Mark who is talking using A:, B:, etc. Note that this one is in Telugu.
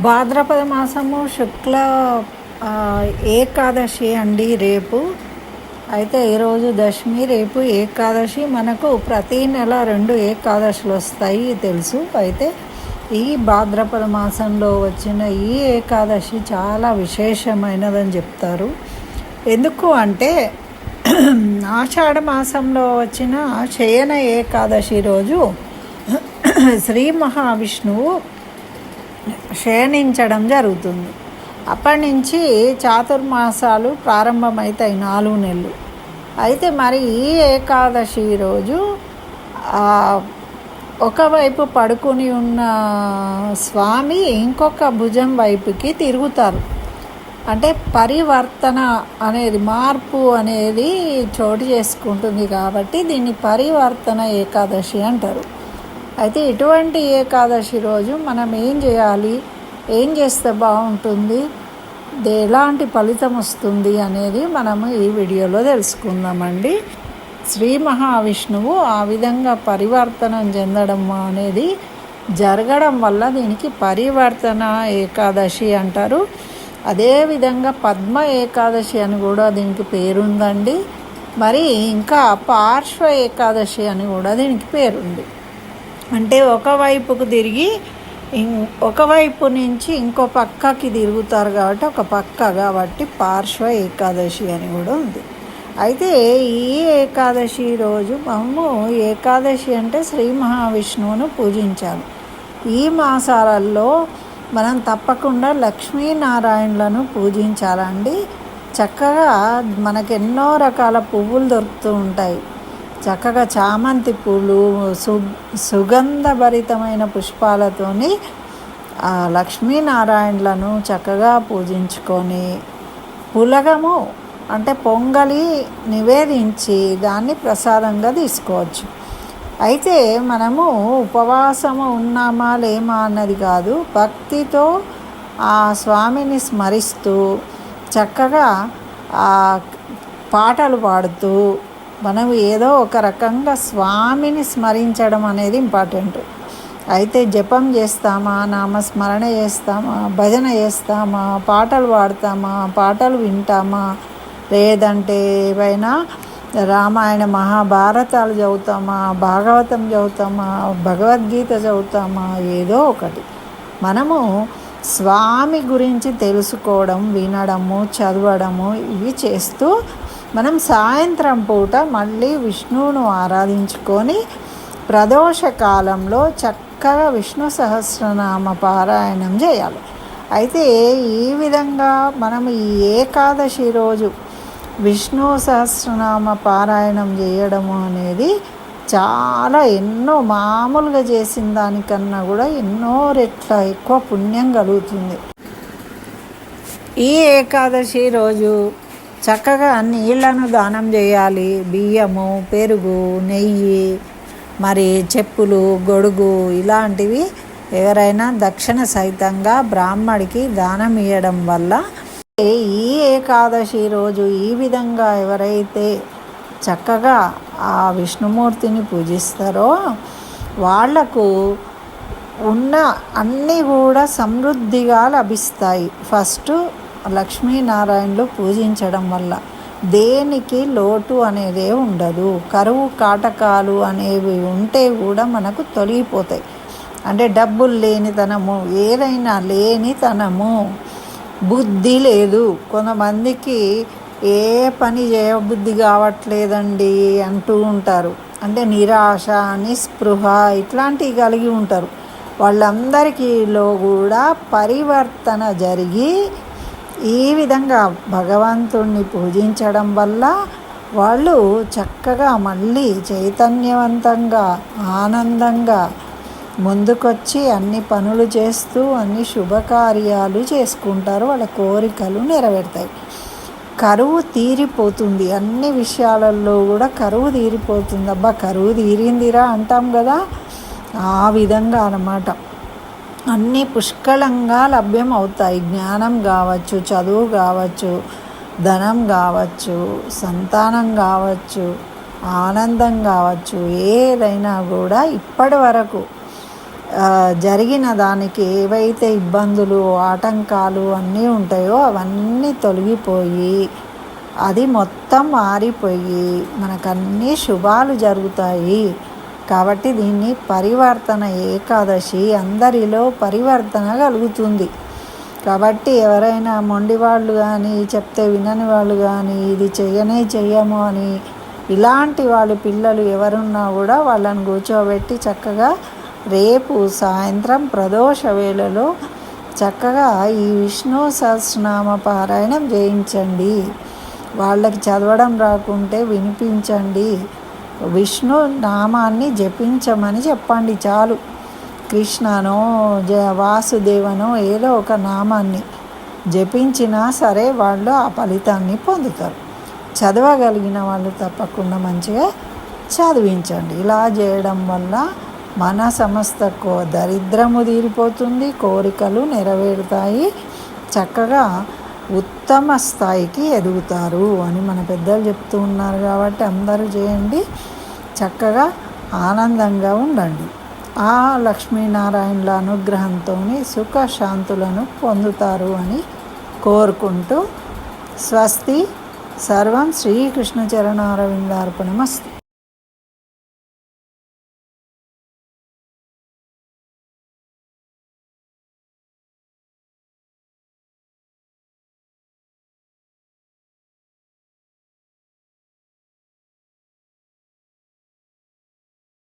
A: భాద్రపద మాసము శుక్ల ఏకాదశి అండి రేపు. అయితే ఈరోజు దశమి, రేపు ఏకాదశి. మనకు ప్రతీ నెల 2 ఏకాదశులు వస్తాయి తెలుసు. అయితే ఈ భాద్రపద మాసంలో వచ్చిన ఈ ఏకాదశి చాలా విశేషమైనదని చెప్తారు. ఎందుకు అంటే ఆషాఢ మాసంలో వచ్చిన శయన ఏకాదశి రోజు శ్రీ మహావిష్ణువు శయనించడం జరుగుతుంది. అప్పటి నుంచి చాతుర్మాసాలు ప్రారంభమవుతాయి, 4 నెలలు. అయితే మరి ఈ ఏకాదశి రోజు ఒకవైపు పడుకుని ఉన్న స్వామి ఇంకొక భుజం వైపుకి తిరుగుతారు. అంటే పరివర్తన అనేది, మార్పు అనేది చోటు చేసుకుంటుంది కాబట్టి దీన్ని పరివర్తన ఏకాదశి అంటారు. అయితే ఇటువంటి ఏకాదశి రోజు మనం ఏం చేయాలి, ఏం చేస్తే బాగుంటుంది, ఎలాంటి ఫలితం వస్తుంది అనేది మనము ఈ వీడియోలో తెలుసుకుందామండి. శ్రీ మహావిష్ణువు ఆ విధంగా పరివర్తనం చెందడం అనేది జరగడం వల్ల దీనికి పరివర్తన ఏకాదశి అంటారు. అదేవిధంగా పద్మ ఏకాదశి అని కూడా దీనికి పేరుందండి. మరి ఇంకా పార్శ్వ ఏకాదశి అని కూడా దీనికి పేరుంది. అంటే ఒకవైపుకు తిరిగి ఒకవైపు నుంచి ఇంకో పక్కకి తిరుగుతారు కాబట్టి ఒక పక్క, కాబట్టి పార్శ్వ ఏకాదశి అని కూడా ఉంది. అయితే ఈ ఏకాదశి రోజు మనము, ఏకాదశి అంటే శ్రీ మహావిష్ణువును పూజించాలి. ఈ మాసాలలో మనం తప్పకుండా లక్ష్మీనారాయణలను పూజించాలండి. చక్కగా మనకెన్నో రకాల పువ్వులు దొరుకుతూ ఉంటాయి. చక్కగా చామంతి పూలు, సుగంధభరితమైన పుష్పాలతోని లక్ష్మీనారాయణలను చక్కగా పూజించుకొని పులగము అంటే పొంగలి నివేదించి దాన్ని ప్రసాదంగా తీసుకోవచ్చు. అయితే మనము ఉపవాసము ఉన్నామా లేమా అన్నది కాదు, భక్తితో ఆ స్వామిని స్మరిస్తూ చక్కగా పాటలు పాడుతూ మనం ఏదో ఒక రకంగా స్వామిని స్మరించడం అనేది ఇంపార్టెంట్. అయితే జపం చేస్తామా, నామస్మరణ చేస్తామా, భజన చేస్తామా, పాటలు పాడతామా, పాటలు వింటామా, లేదంటే ఏవైనా రామాయణ మహాభారతాలు చదువుతామా, భాగవతం చదువుతామా, భగవద్గీత చదువుతామా, ఏదో ఒకటి మనము స్వామి గురించి తెలుసుకోవడం, వినడము, చదవడము ఇవి చేస్తూ మనం సాయంత్రం పూట మళ్ళీ విష్ణువును ఆరాధించుకొని ప్రదోష కాలంలో చక్కగా విష్ణు సహస్రనామ పారాయణం చేయాలి. అయితే ఈ విధంగా మనం ఈ ఏకాదశి రోజు విష్ణు సహస్రనామ పారాయణం చేయడము అనేది చాలా ఎన్నో మామూలుగా చేసిన దానికన్నా కూడా ఎన్నో రెట్ల ఎక్కువ పుణ్యం కలుగుతుంది. ఈ ఏకాదశి రోజు చక్కగా నీళ్లను దానం చేయాలి. బియ్యము, పెరుగు, నెయ్యి, మరి చెప్పులు, గొడుగు ఇలాంటివి ఎవరైనా దక్షిణ సహితంగా బ్రాహ్మడికి దానం ఇవ్వడం వల్ల ఈ ఏకాదశి రోజు ఈ విధంగా ఎవరైతే చక్కగా ఆ విష్ణుమూర్తిని పూజిస్తారో వాళ్లకు ఉన్న అన్నీ కూడా సమృద్ధిగా లభిస్తాయి. ఫస్ట్ లక్ష్మీనారాయణలు పూజించడం వల్ల దేనికి లోటు అనేదే ఉండదు. కరువు కాటకాలు అనేవి ఉంటే కూడా మనకు తొలగిపోతాయి. అంటే డబ్బులు లేనితనము, ఏదైనా లేనితనము, బుద్ధి లేదు. కొంతమందికి ఏ పని చేయబుద్ధి కావట్లేదండి అంటూ ఉంటారు. అంటే నిరాశ, నిస్పృహ ఇట్లాంటివి కలిగి ఉంటారు. వాళ్ళందరికీలో కూడా పరివర్తన జరిగి ఈ విధంగా భగవంతుణ్ణి పూజించడం వల్ల వాళ్ళు చక్కగా మళ్ళీ చైతన్యవంతంగా, ఆనందంగా ముందుకొచ్చి అన్ని పనులు చేస్తూ అన్ని శుభకార్యాలు చేసుకుంటారు. వాళ్ళ కోరికలు నెరవేరుతాయి. కరువు తీరిపోతుంది. అన్ని విషయాలలో కూడా కరువు తీరిపోతుంది. అబ్బా కరువు తీరిందిరా అంటాం కదా, ఆ విధంగా అన్నమాట. అన్నీ పుష్కలంగా లభ్యం అవుతాయి. జ్ఞానం కావచ్చు, చదువు కావచ్చు, ధనం కావచ్చు, సంతానం కావచ్చు, ఆనందం కావచ్చు, ఏదైనా కూడా ఇప్పటి వరకు జరిగిన దానికి ఏవైతే ఇబ్బందులు ఆటంకాలు అన్నీ ఉంటాయో అవన్నీ తొలగిపోయి అది మొత్తం మారిపోయి మనకన్నీ శుభాలు జరుగుతాయి. కాబట్టి దీన్ని పరివర్తన ఏకాదశి, అందరిలో పరివర్తన కలుగుతుంది. కాబట్టి ఎవరైనా మొండి వాళ్ళు కానీ, చెప్తే వినని వాళ్ళు కానీ, ఇది చెయ్యము అని ఇలాంటి వాళ్ళు పిల్లలు ఎవరున్నా కూడా వాళ్ళని కూర్చోబెట్టి చక్కగా రేపు సాయంత్రం ప్రదోష వేళలో చక్కగా ఈ విష్ణు సహస్రనామ పారాయణం చేయించండి. వాళ్ళకి చదవడం రాకుంటే వినిపించండి. విష్ణు నామాన్ని జపించమని చెప్పండి చాలు. కృష్ణనో వాసుదేవనో ఏదో ఒక నామాన్ని జపించినా సరే వాళ్ళు ఆ ఫలితాన్ని పొందుతారు. చదవగలిగిన వాళ్ళు తప్పకుండా మంచిగా చదివించండి. ఇలా చేయడం వల్ల మన సమస్త దరిద్రము తీరిపోతుంది, కోరికలు నెరవేరుతాయి, చక్కగా ఉత్తమ స్థాయికి ఎదుగుతారు అని మన పెద్దలు చెప్తూ ఉన్నారు. కాబట్టి అందరూ చేయండి, చక్కగా ఆనందంగా ఉండండి. ఆ లక్ష్మీనారాయణుల అనుగ్రహంతో సుఖశాంతులను పొందుతారు అని కోరుకుంటూ స్వస్తి. సర్వం శ్రీకృష్ణ చరణారవిందార్పణమస్తు.